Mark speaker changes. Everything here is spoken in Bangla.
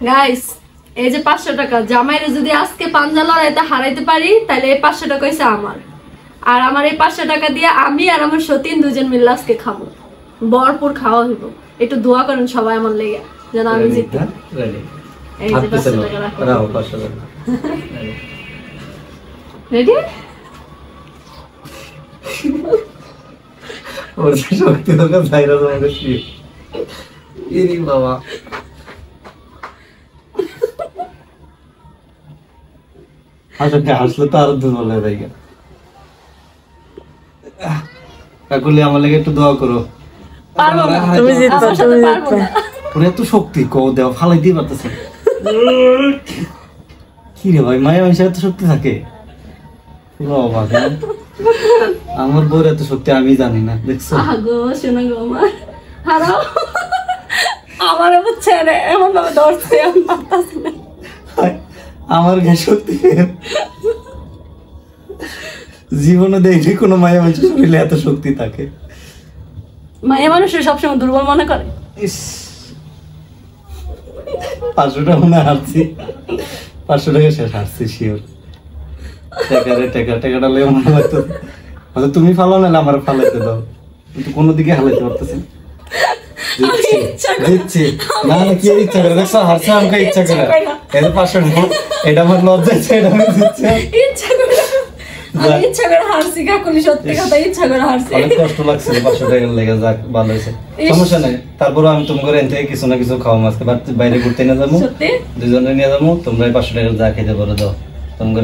Speaker 1: গাইস এই যে 500 টাকা জামাইরে যদি আজকে পাঞ্জা লড়াইতে হারাইতে পারি তাহলে এই 500 টাকা হইছে আমার। আর আমার এই 500 টাকা দিয়ে আমি আর আমার সতীন দুজন মিলে আজকে খাবো, ভরপুর খাওয়া হইব। একটু দোয়া করেন সবাই আমার লেগে যেন আমি জিতি। এই যে 500 টাকা রাখো, 500 টাকা রেডি।
Speaker 2: ওর শক্তি তো ভাইরাল হয়ে গেছে। ইরি বাবা আসলে আসলে তো আরো দুর্বল হয়ে যায়। কাকুলি আমার লেগে একটু দোয়া করো।
Speaker 1: পারবো না, তুমি জিতবা, তুমি জিতবা।
Speaker 2: ওরে এত শক্তি কও দেও ফালাই দিই পারতেছে। কি রে ভাই মায়া মানুষের এত শক্তি থাকে? বাবা আমার বউর এত শক্তি আমি জানি না, দেখছো?
Speaker 1: আগো শোনা গো আমার হারাও আমার বুঝছে রে এমন ভাবে ধরছে আমি পারতাছি না।
Speaker 2: আমার গায়ে শক্তি জীবনে দেখি কোনো মায়া মানুষের শরীরে এত শক্তি থাকে?
Speaker 1: মায়া মানুষের সবসময় দুর্বল মনে করে।
Speaker 2: ইস 500 টাকা মনে হারছি, 500 টাকা শেষ হারছি শিওর। টাকাটা লেগে মনে লাগতো হয়তো তুমি ফালো না আমার ফালাইতে দাও, কিন্তু কোনো দিকে হালাইতে পারতেছি না। দিচ্ছি না না কি ইচ্ছা করে দেখছো হারছে আমাকে ইচ্ছা করে এই 500 টাকা এটা আমার লজ্জা আছে, এটা আমি দিচ্ছি
Speaker 1: ইচ্ছা করে। আমি ইচ্ছা করে হারছি কাকুলি, সত্যি কথা ইচ্ছা করে হারছি।
Speaker 2: অনেক কষ্ট লাগছে 500 টাকা লেগে, যাক ভালো হয়েছে, সমস্যা নাই। তারপরে আমি তোমাকে এখান থেকে কিছু না কিছু খাওয়া আজকে বাইরে ঘুরতে নিয়ে যাবো, দুজনে নিয়ে যাবো, তোমরা 500 টাকা যা খেতে পারো দাও তোমাকে।